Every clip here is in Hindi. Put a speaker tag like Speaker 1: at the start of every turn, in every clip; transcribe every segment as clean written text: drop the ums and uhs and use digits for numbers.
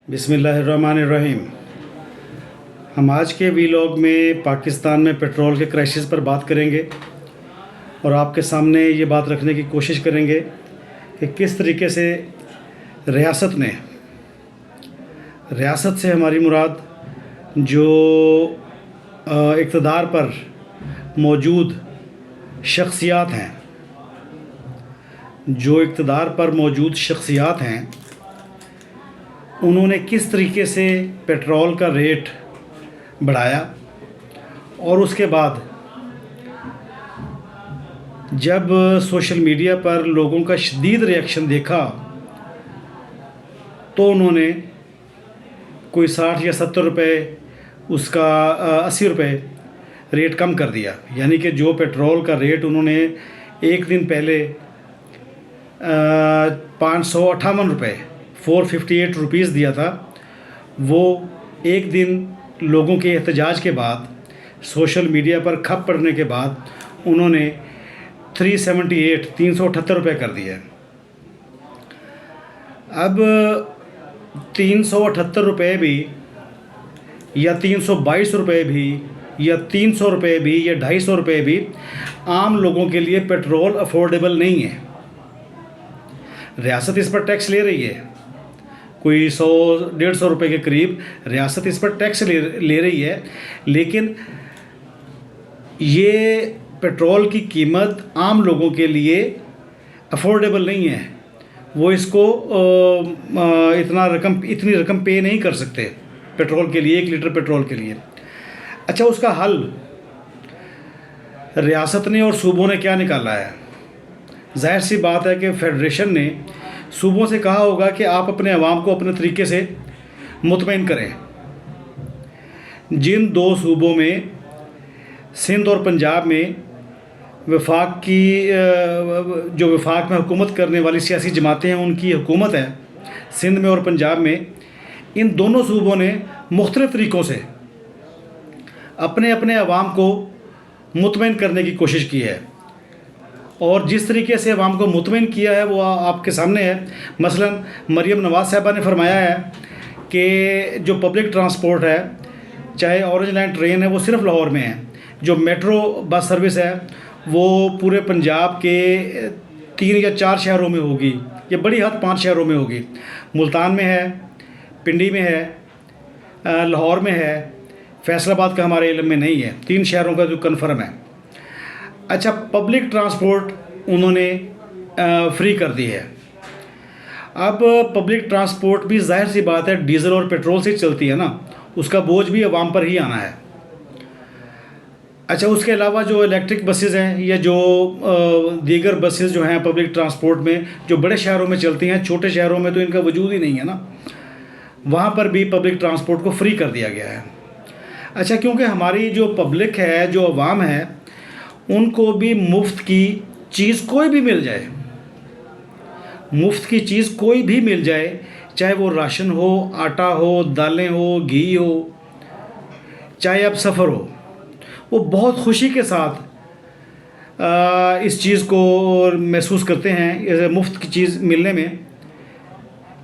Speaker 1: बिस्मिल्लाहिर्रहमानिर्रहीम। हम आज के वीलॉग में पाकिस्तान में पेट्रोल के क्राइसिस पर बात करेंगे और आपके सामने ये बात रखने की कोशिश करेंगे कि किस तरीके से रियासत से हमारी मुराद जो इक़्तिदार पर मौजूद शख्सियात हैं उन्होंने किस तरीके से पेट्रोल का रेट बढ़ाया और उसके बाद जब सोशल मीडिया पर लोगों का शदीद रिएक्शन देखा तो उन्होंने कोई 60 या 70 रुपए उसका 80 रुपए रेट कम कर दिया। यानी कि जो पेट्रोल का रेट उन्होंने एक दिन पहले 558 रुपये 458 रुपीज़ दिया था, वो एक दिन लोगों के एहतजाज के बाद सोशल मीडिया पर खप पड़ने के बाद उन्होंने 378 रुपये कर दिया। अब 378 रुपये भी या 322 रुपये भी या 300 रुपये भी या 250 रुपये भी आम लोगों के लिए पेट्रोल अफोर्डेबल नहीं है। रियासत इस पर टैक्स ले रही है, कोई 100-150 रुपये के करीब रियासत इस पर टैक्स ले रही है, लेकिन ये पेट्रोल की कीमत आम लोगों के लिए अफोर्डेबल नहीं है। वो इसको इतनी रकम पे नहीं कर सकते पेट्रोल के लिए, 1 लीटर पेट्रोल के लिए। अच्छा, उसका हल रियासत ने और सूबों ने क्या निकाला है? जाहिर सी बात है कि फेडरेशन ने सूबों से कहा होगा कि आप अपने अवाम को अपने तरीके से मुतमईन करें। जिन 2 सूबों में, सिंध और पंजाब में, वफाक में हुकूमत करने वाली सियासी जमातें हैं, उनकी हुकूमत है सिंध में और पंजाब में, इन दोनों सूबों ने मुख्तलिफ़ तरीक़ों से अपने अपने अवाम को मुतमईन करने की कोशिश की है और जिस तरीके से अवाम को मुतमईन किया है वो आपके सामने है। मसलन मरियम नवाज़ साहिबा ने फरमाया है कि जो पब्लिक ट्रांसपोर्ट है, चाहे ऑरेंज लाइन ट्रेन है, वो सिर्फ लाहौर में है। जो मेट्रो बस सर्विस है वो पूरे पंजाब के 3 या 4 शहरों में होगी, या बड़ी हद 5 शहरों में होगी। मुल्तान में है, पिंडी में है, लाहौर में है, फैसलाबाद का हमारे इल्म में नहीं है। 3 शहरों का जो कन्फर्म है। अच्छा, पब्लिक ट्रांसपोर्ट उन्होंने फ्री कर दी है। अब पब्लिक ट्रांसपोर्ट भी जाहिर सी बात है डीज़ल और पेट्रोल से चलती है ना, उसका बोझ भी अवाम पर ही आना है। अच्छा, उसके अलावा जो इलेक्ट्रिक बसेस हैं या जो दीगर बसेस जो हैं पब्लिक ट्रांसपोर्ट में, जो बड़े शहरों में चलती हैं, छोटे शहरों में तो इनका वजूद ही नहीं है ना, वहाँ पर भी पब्लिक ट्रांसपोर्ट को फ्री कर दिया गया है। अच्छा, क्योंकि हमारी जो पब्लिक है, जो अवाम है, उनको भी मुफ्त की चीज़ कोई भी मिल जाए, मुफ्त की चीज़ कोई भी मिल जाए, चाहे वो राशन हो, आटा हो, दालें हो, घी हो, चाहे अब सफ़र हो, वो बहुत खुशी के साथ इस चीज़ को महसूस करते हैं मुफ्त की चीज़ मिलने में,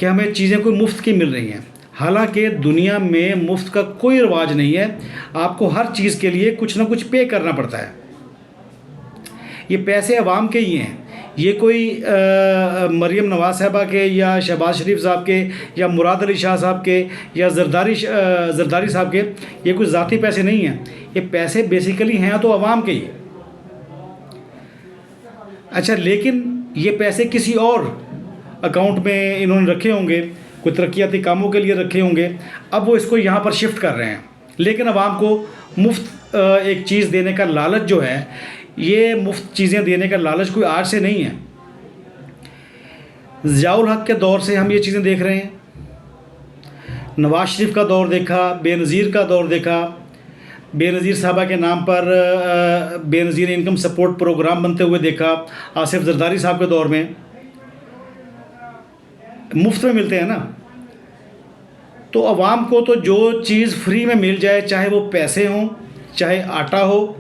Speaker 1: कि हमें चीज़ें कोई मुफ्त की मिल रही हैं। हालांकि दुनिया में मुफ्त का कोई रिवाज नहीं है, आपको हर चीज़ के लिए कुछ ना कुछ पे करना पड़ता है। ये पैसे अवाम के ही हैं, ये कोई मरियम नवाज़ साहिबा के या शहबाज शरीफ साहब के या मुराद अली शाह साहब के या जरदारी साहब के, ये कोई ज़ाती पैसे नहीं हैं। ये पैसे बेसिकली हैं तो अवाम के ही। अच्छा, लेकिन ये पैसे किसी और अकाउंट में इन्होंने रखे होंगे, कोई तरक्याती कामों के लिए रखे होंगे, अब वो इसको यहाँ पर शिफ्ट कर रहे हैं। लेकिन अवाम को मुफ्त एक चीज़ देने का लालच जो है, ये मुफ्त चीज़ें देने का लालच कोई आज से नहीं है। ज़ियाउल हक के दौर से हम ये चीज़ें देख रहे हैं। नवाज़ शरीफ का दौर देखा, बेनज़ीर का दौर देखा, बेनज़ीर साहबा के नाम पर बेनज़ीर इनकम सपोर्ट प्रोग्राम बनते हुए देखा। आसिफ जरदारी साहब के दौर में मुफ्त में मिलते हैं ना, तो अवाम को तो जो चीज़ फ्री में मिल जाए, चाहे वो पैसे हों, चाहे आटा हो,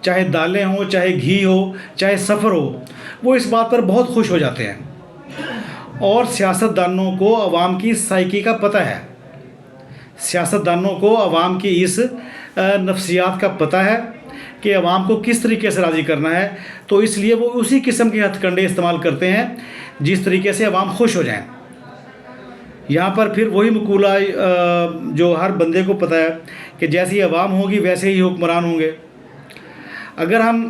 Speaker 1: चाहे दालें हों, चाहे घी हो, चाहे सफ़र हो, वो इस बात पर बहुत खुश हो जाते हैं। और सियासतदानों को अवाम की साइकी का पता है सियासतदानों को अवाम की इस नफ्सियात का पता है कि अवाम को किस तरीके से राज़ी करना है, तो इसलिए वो उसी किस्म के हथकंडे इस्तेमाल करते हैं जिस तरीके से अवाम खुश हो जाएं। यहाँ पर फिर वही मकूला जो हर बंदे को पता है कि जैसी अवाम होगी वैसे ही हुक्मरान होंगे। अगर हम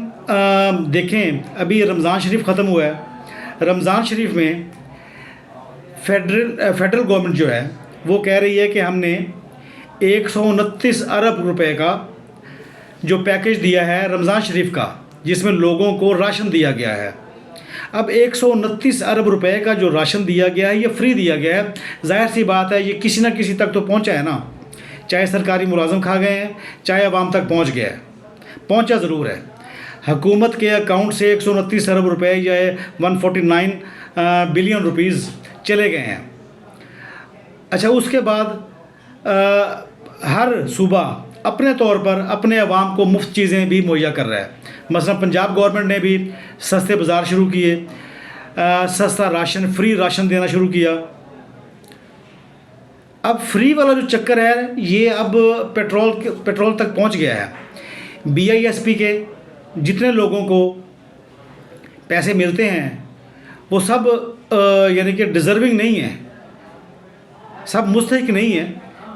Speaker 1: देखें, अभी रमज़ान शरीफ ख़त्म हुआ है। रमज़ान शरीफ में फेडरल गवर्नमेंट जो है वो कह रही है कि हमने 129 अरब रुपए का जो पैकेज दिया है रमज़ान शरीफ का, जिसमें लोगों को राशन दिया गया है। अब 129 अरब रुपए का जो राशन दिया गया है ये फ्री दिया गया है। जाहिर सी बात है ये किसी न किसी तक तो पहुंचा है ना, चाहे सरकारी मुलाजिम खा गए हैं, चाहे आवाम तक पहुंच गया है, पहुंचा ज़रूर है। हुकूमत के अकाउंट से 129 अरब रुपए या 149 बिलियन रुपीज़ चले गए हैं। अच्छा, उसके बाद हर सूबा अपने तौर पर अपने अवाम को मुफ्त चीज़ें भी मुहैया कर रहा है। मसलन पंजाब गवर्नमेंट ने भी सस्ते बाज़ार शुरू किए, सस्ता राशन, फ्री राशन देना शुरू किया। अब फ्री वाला जो चक्कर है ये अब पेट्रोल तक पहुंच गया है। BISP के जितने लोगों को पैसे मिलते हैं वो सब यानी कि डिज़र्विंग नहीं है, सब मुस्तहिक नहीं है।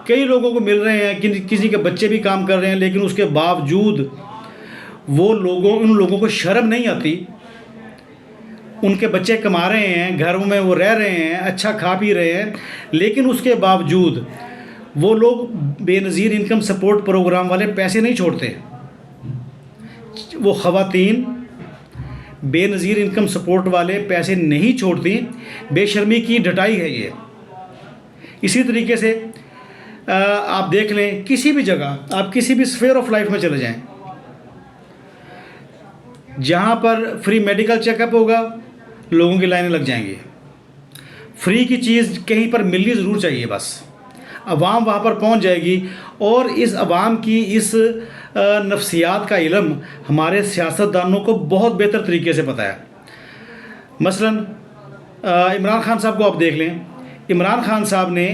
Speaker 1: कई लोगों को मिल रहे हैं, किसी के बच्चे भी काम कर रहे हैं, लेकिन उसके बावजूद उन लोगों को शर्म नहीं आती। उनके बच्चे कमा रहे हैं, घरों में वो रह रहे हैं, अच्छा खा पी रहे हैं, लेकिन उसके बावजूद वो लोग बेनज़ीर इनकम सपोर्ट प्रोग्राम वाले पैसे नहीं छोड़ते। वो ख़वातीन बेनज़ीर इनकम सपोर्ट वाले पैसे नहीं छोड़ती। बेशर्मी की ढटाई है ये। इसी तरीके से आप देख लें, किसी भी जगह, आप किसी भी स्फीयर ऑफ लाइफ में चले जाएं, जहाँ पर फ्री मेडिकल चेकअप होगा लोगों की लाइनें लग जाएंगी। फ्री की चीज़ कहीं पर मिलनी ज़रूर चाहिए, बस अवाम वहाँ पर पहुँच जाएगी। और इस अवाम की इस नफ्सियात का इल्म हमारे सियासतदानों को बहुत बेहतर तरीके से पता है। मसलन इमरान खान साहब को आप देख लें। इमरान खान साहब ने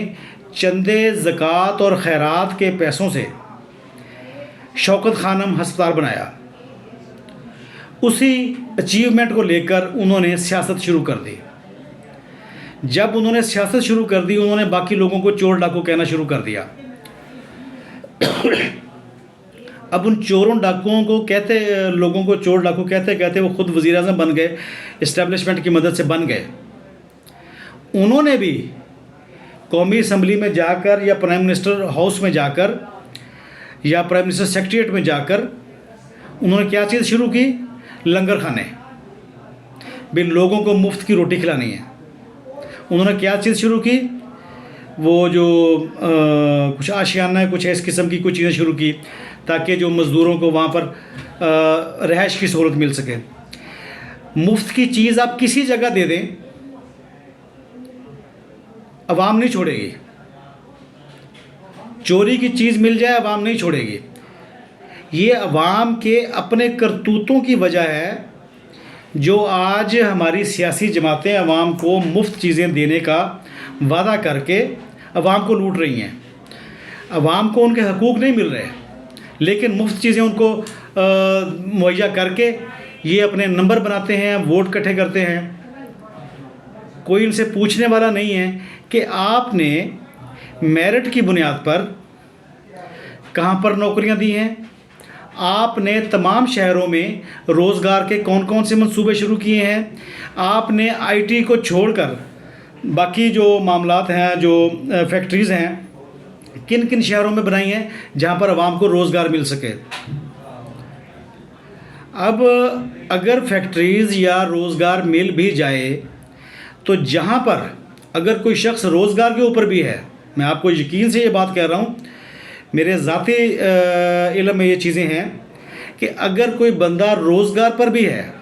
Speaker 1: चंदे, ज़कात और खैरात के पैसों से शौकत खानम हस्पताल बनाया। उसी अचीवमेंट को लेकर उन्होंने सियासत शुरू कर दी। जब उन्होंने सियासत शुरू कर दी, उन्होंने बाकी लोगों को चोर डाकू कहना शुरू कर दिया। अब उन चोरों डाकुओं को लोगों को चोर डाकू कहते कहते वो खुद वज़ीर आज़म बन गए, इस्टेब्लिशमेंट की मदद से बन गए। उन्होंने भी कौमी असम्बली में जाकर या प्राइम मिनिस्टर हाउस में जाकर या प्राइम मिनिस्टर सेक्रेटरीट में जाकर उन्होंने क्या चीज़ शुरू की? लंगर खाने। भाई लोगों को मुफ्त की रोटी खिलानी है। उन्होंने क्या चीज़ शुरू की? वो जो कुछ आशियाना है, कुछ इस किस्म की कुछ चीज़ें शुरू की ताकि जो मज़दूरों को वहाँ पर रहाइश की सहूलत मिल सके। मुफ्त की चीज़ आप किसी जगह दे दें, अवाम नहीं छोड़ेगी। चोरी की चीज़ मिल जाए, अवाम नहीं छोड़ेगी। ये अवाम के अपने करतूतों की वजह है जो आज हमारी सियासी जमातें अवाम को मुफ्त चीज़ें देने का वादा करके अवाम को लूट रही हैं। अवाम को उनके हकूक़ नहीं मिल रहे, लेकिन मुफ्त चीज़ें उनको मुहैया करके ये अपने नंबर बनाते हैं, वोट इकट्ठे करते हैं। कोई इनसे पूछने वाला नहीं है कि आपने मेरिट की बुनियाद पर कहाँ पर नौकरियां दी हैं, आपने तमाम शहरों में रोज़गार के कौन कौन से मंसूबे शुरू किए हैं, आपने IT को छोड़कर बाकी जो मामलात हैं, जो फैक्ट्रीज़ हैं, किन किन शहरों में बनाई हैं जहाँ पर आवाम को रोज़गार मिल सके। अब अगर फैक्ट्रीज़ या रोज़गार मिल भी जाए तो जहाँ पर अगर कोई शख्स रोज़गार के ऊपर भी है, मैं आपको यकीन से ये बात कह रहा हूँ, मेरे ज़ाती इल्म में ये चीज़ें हैं कि अगर कोई बंदा रोज़गार पर भी है,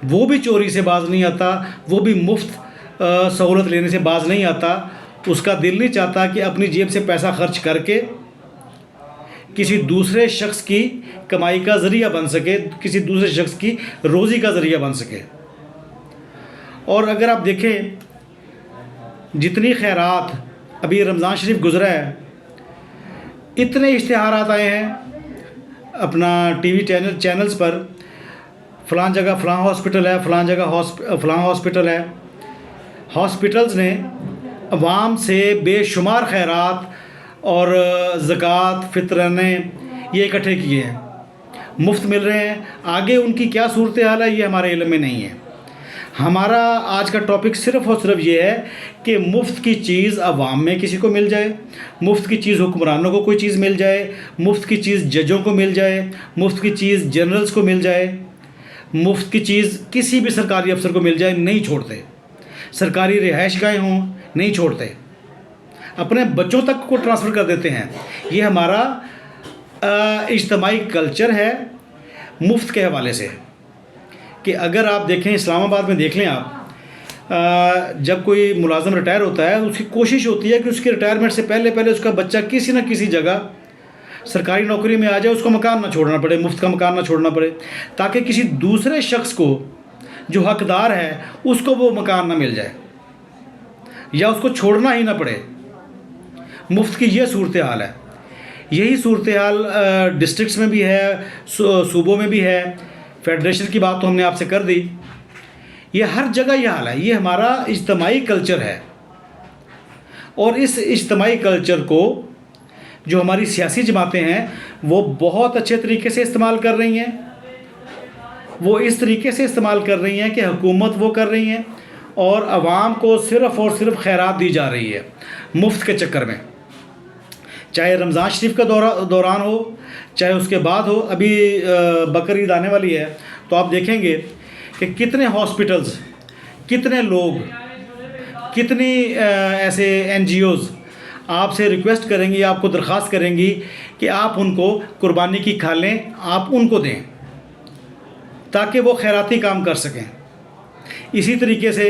Speaker 1: वो भी चोरी से बाज नहीं आता, वो भी मुफ्त सहूलत लेने से बाज नहीं आता। उसका दिल नहीं चाहता कि अपनी जेब से पैसा खर्च करके किसी दूसरे शख्स की कमाई का ज़रिया बन सके, किसी दूसरे शख्स की रोज़ी का ज़रिया बन सके। और अगर आप देखें जितनी खैरात अभी रमज़ान शरीफ गुज़रा है, इतने इश्तिहारात आए हैं अपना टीवी चैनल्स पर, फ़लाँ जगह फ़लाँ हॉस्पिटल है, फ़लाँ जगह फ़लाँ हॉस्पिटल है। हॉस्पिटल्स ने अवाम से बेशुमार खैरात और ज़कात, फ़ितरने ये इकट्ठे किए हैं, मुफ्त मिल रहे हैं। आगे उनकी क्या सूरत हाल है ये हमारे इल्म में नहीं है। हमारा आज का टॉपिक सिर्फ़ और सिर्फ ये है कि मुफ्त की चीज़ अवाम में किसी को मिल जाए, मुफ्त की चीज़ हुक्मरानों को कोई चीज़ मिल जाए, मुफ्त की चीज़ जजों को मिल जाए, मुफ्त की चीज़ जनरल्स को मिल जाए, मुफ्त की चीज़ किसी भी सरकारी अफसर को मिल जाए, नहीं छोड़ते। सरकारी रिहाइशगाहें हों, नहीं छोड़ते, अपने बच्चों तक को ट्रांसफ़र कर देते हैं। ये हमारा इज्तमाही कल्चर है मुफ्त के हवाले से। कि अगर आप देखें इस्लामाबाद में देख लें आप, जब कोई मुलाज़िम रिटायर होता है उसकी कोशिश होती है कि उसके रिटायरमेंट से पहले पहले उसका बच्चा किसी न किसी जगह सरकारी नौकरी में आ जाए, उसको मकान ना छोड़ना पड़े, मुफ्त का मकान ना छोड़ना पड़े, ताकि किसी दूसरे शख्स को जो हकदार है उसको वो मकान ना मिल जाए या उसको छोड़ना ही ना पड़े। मुफ्त की ये सूरत हाल है। यही सूरत हाल डिस्ट्रिक्ट्स में भी है, सूबों में भी है। फेडरेशन की बात तो हमने आपसे कर दी। ये हर जगह ये हाल है। ये हमारा इज्तमाही कल्चर है और इस इज्तमाही कल्चर को जो हमारी सियासी जमातें हैं वो बहुत अच्छे तरीके से इस्तेमाल कर रही हैं। वो इस तरीके से इस्तेमाल कर रही हैं कि हुकूमत वो कर रही हैं और आवाम को सिर्फ़ और सिर्फ खैरात दी जा रही है मुफ्त के चक्कर में। चाहे रमज़ान शरीफ का दौरान हो, चाहे उसके बाद हो। अभी बकर ईद आने वाली है तो आप देखेंगे कि कितने हॉस्पिटल्स, कितने लोग, कितनी ऐसे NGOs आपसे रिक्वेस्ट करेंगी, आपको दरख्वास्त करेंगी कि आप उनको कुर्बानी की खालें आप उनको दें ताकि वो खैराती काम कर सकें। इसी तरीके से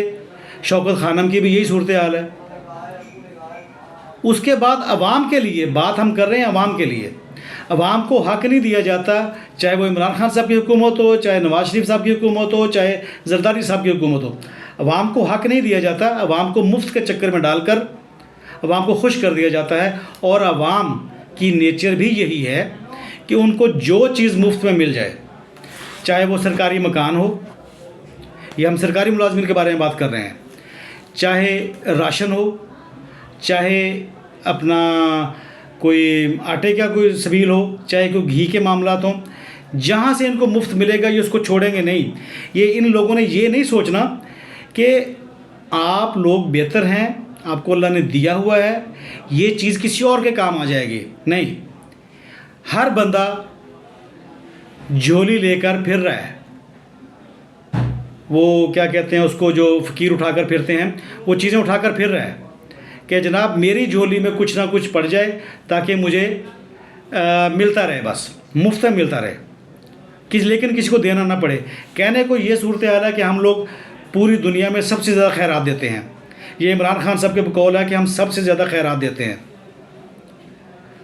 Speaker 1: शौकत खानम की भी यही सूरत हाल है। उसके बाद अवाम के लिए बात हम कर रहे हैं, अवाम के लिए। अवाम को हक़ नहीं दिया जाता, चाहे वो इमरान खान साहब की हुकूमत हो, चाहे नवाज़ शरीफ साहब की हुकूमत हो, चाहे जरदारी साहब की हुकूमत हो। अवाम को हक़ नहीं दिया जाता। अवाम को मुफ्त के चक्कर में डालकर अवाम को खुश कर दिया जाता है। और अवाम की नेचर भी यही है कि उनको जो चीज़ मुफ्त में मिल जाए, चाहे वो सरकारी मकान हो, या हम सरकारी मुलाजमिन के बारे में बात कर रहे हैं, चाहे राशन हो, चाहे अपना कोई आटे का कोई सबील हो, चाहे कोई घी के मामलात हों, जहाँ से इनको मुफ्त मिलेगा ये उसको छोड़ेंगे नहीं। ये इन लोगों ने ये नहीं सोचना कि आप लोग बेहतर हैं, आपको अल्लाह ने दिया हुआ है, ये चीज़ किसी और के काम आ जाएगी। नहीं, हर बंदा झोली लेकर फिर रहा है। वो क्या कहते हैं उसको, जो फ़कीर उठाकर फिरते हैं, वो चीज़ें उठाकर फिर रहा है कि जनाब मेरी झोली में कुछ ना कुछ पड़ जाए ताकि मुझे मिलता रहे, बस मुफ्त में मिलता रहे, लेकिन किसी को देना ना पड़े। कहने को ये सूरत हाल है कि हम लोग पूरी दुनिया में सबसे ज़्यादा खैरात देते हैं। ये इमरान खान साहब के बकौल है कि हम सबसे ज़्यादा खैरात देते हैं।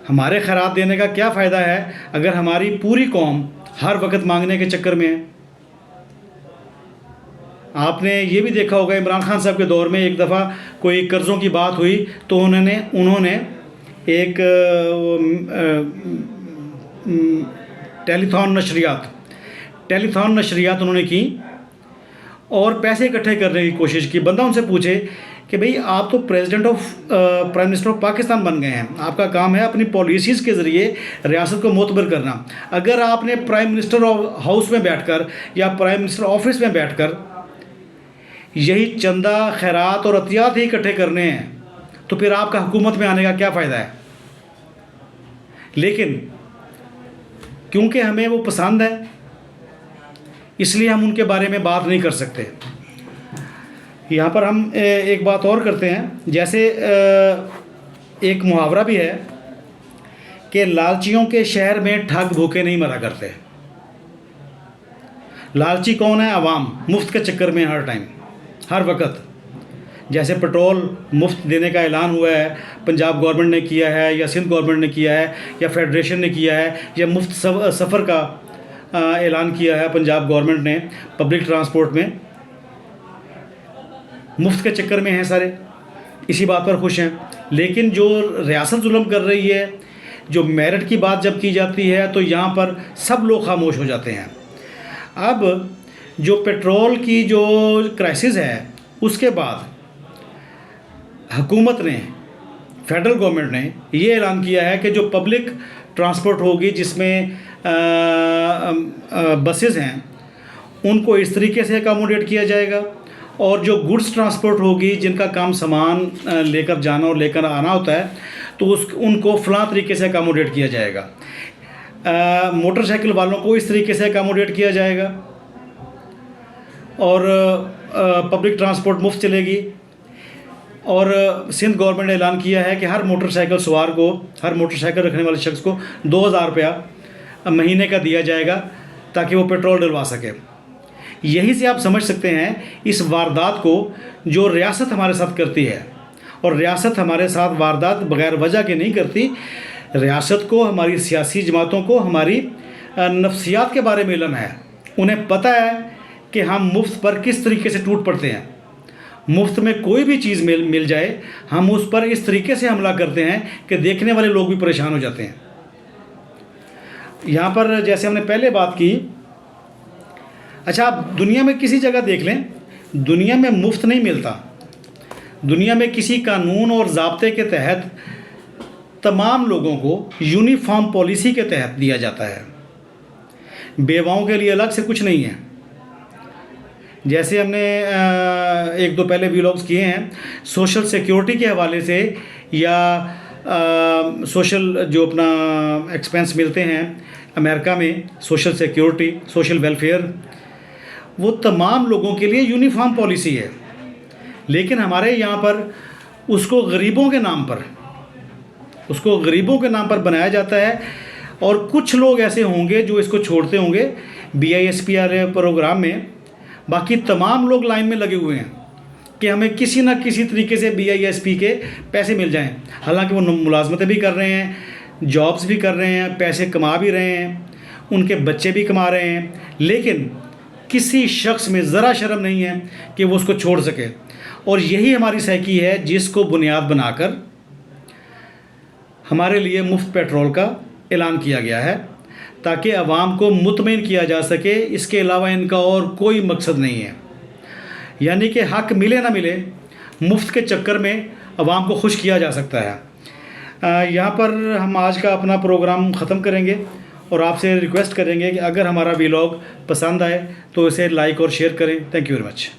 Speaker 1: हमारे खैरात देने का क्या फ़ायदा है अगर हमारी पूरी कौम हर वक्त मांगने के चक्कर में है। आपने ये भी देखा होगा इमरान खान साहब के दौर में एक दफ़ा कोई कर्ज़ों की बात हुई तो उन्होंने एक टेलीथॉन नशरियात उन्होंने की और पैसे इकट्ठे करने की कोशिश की। बंदा उनसे पूछे कि भाई आप तो प्राइम मिनिस्टर ऑफ पाकिस्तान बन गए हैं, आपका काम है अपनी पॉलिसीज़ के ज़रिए रियासत को मोतबर करना। अगर आपने प्राइम मिनिस्टर हाउस में बैठकर या प्राइम मिनिस्टर ऑफिस में बैठकर यही चंदा, खैरात और अतियात ही इकट्ठे करने हैं तो फिर आपका हुकूमत में आने का क्या फ़ायदा है। लेकिन क्योंकि हमें वो पसंद है इसलिए हम उनके बारे में बात नहीं कर सकते। यहाँ पर हम एक बात और करते हैं, जैसे एक मुहावरा भी है कि लालचियों के शहर में ठग भूखे नहीं मरा करते। लालची कौन है? अवाम, मुफ्त के चक्कर में हर टाइम, हर वक्त। जैसे पेट्रोल मुफ्त देने का ऐलान हुआ है, पंजाब गवर्नमेंट ने किया है या सिंध गवर्नमेंट ने किया है या फेडरेशन ने किया है, या मुफ्त सफ़र का ऐलान किया है पंजाब गवर्नमेंट ने पब्लिक ट्रांसपोर्ट में। मुफ्त के चक्कर में हैं सारे, इसी बात पर खुश हैं। लेकिन जो रियासत जुल्म कर रही है, जो मेरिट की बात जब की जाती है तो यहाँ पर सब लोग खामोश हो जाते हैं। अब जो पेट्रोल की जो क्राइसिस है उसके बाद हुकूमत ने, फेडरल गवर्नमेंट ने ये ऐलान किया है कि जो पब्लिक ट्रांसपोर्ट होगी जिसमें बसेस हैं उनको इस तरीके से अकोमोडेट किया जाएगा, और जो गुड्स ट्रांसपोर्ट होगी जिनका काम सामान लेकर जाना और लेकर आना होता है तो उनको फ़लाँ तरीके से अकोमोडेट किया जाएगा। मोटरसाइकिल वालों को इस तरीके से अकोमोडेट किया जाएगा, और पब्लिक ट्रांसपोर्ट मुफ्त चलेगी। और सिंध गवर्नमेंट ने ऐलान किया है कि हर मोटरसाइकिल सवार को, हर मोटरसाइकिल रखने वाले शख्स को 2000 रुपया महीने का दिया जाएगा ताकि वो पेट्रोल डलवा सके। यहीं से आप समझ सकते हैं इस वारदात को जो रियासत हमारे साथ करती है, और रियासत हमारे साथ वारदात बग़ैर वजह के नहीं करती। रियासत को, हमारी सियासी जमातों को हमारी नफ्सियात के बारे में इल्म है। उन्हें पता है कि हम मुफ्त पर किस तरीके से टूट पड़ते हैं। मुफ्त में कोई भी चीज़ मिल जाए हम उस पर इस तरीके से हमला करते हैं कि देखने वाले लोग भी परेशान हो जाते हैं। यहाँ पर जैसे हमने पहले बात की, अच्छा आप दुनिया में किसी जगह देख लें, दुनिया में मुफ्त नहीं मिलता। दुनिया में किसी कानून और ज़ाब्ते के तहत तमाम लोगों को यूनिफॉर्म पॉलिसी के तहत दिया जाता है। बेवाओं के लिए अलग से कुछ नहीं है। जैसे हमने एक दो पहले व्लॉग्स किए हैं सोशल सिक्योरिटी के हवाले से, या सोशल जो अपना एक्सपेंस मिलते हैं अमेरिका में, सोशल सिक्योरिटी, सोशल वेलफेयर, वो तमाम लोगों के लिए यूनिफॉर्म पॉलिसी है। लेकिन हमारे यहाँ पर उसको गरीबों के नाम पर बनाया जाता है, और कुछ लोग ऐसे होंगे जो इसको छोड़ते होंगे BISP वाले प्रोग्राम में। बाकी तमाम लोग लाइन में लगे हुए हैं कि हमें किसी ना किसी तरीके से BISP के पैसे मिल जाएं। हालांकि वो मुलाजमतें भी कर रहे हैं, जॉब्स भी कर रहे हैं, पैसे कमा भी रहे हैं, उनके बच्चे भी कमा रहे हैं, लेकिन किसी शख्स में ज़रा शर्म नहीं है कि वो उसको छोड़ सके। और यही हमारी साइकी है जिसको बुनियाद बनाकर हमारे लिए मुफ्त पेट्रोल का ऐलान किया गया है, ताकि अवाम को मुतमईन किया जा सके। इसके अलावा इनका और कोई मकसद नहीं है। यानी कि हक़ मिले ना मिले, मुफ्त के चक्कर में अवाम को खुश किया जा सकता है। यहाँ पर हम आज का अपना प्रोग्राम ख़त्म करेंगे और आपसे रिक्वेस्ट करेंगे कि अगर हमारा व्लॉग पसंद आए तो इसे लाइक और शेयर करें। Thank you very much.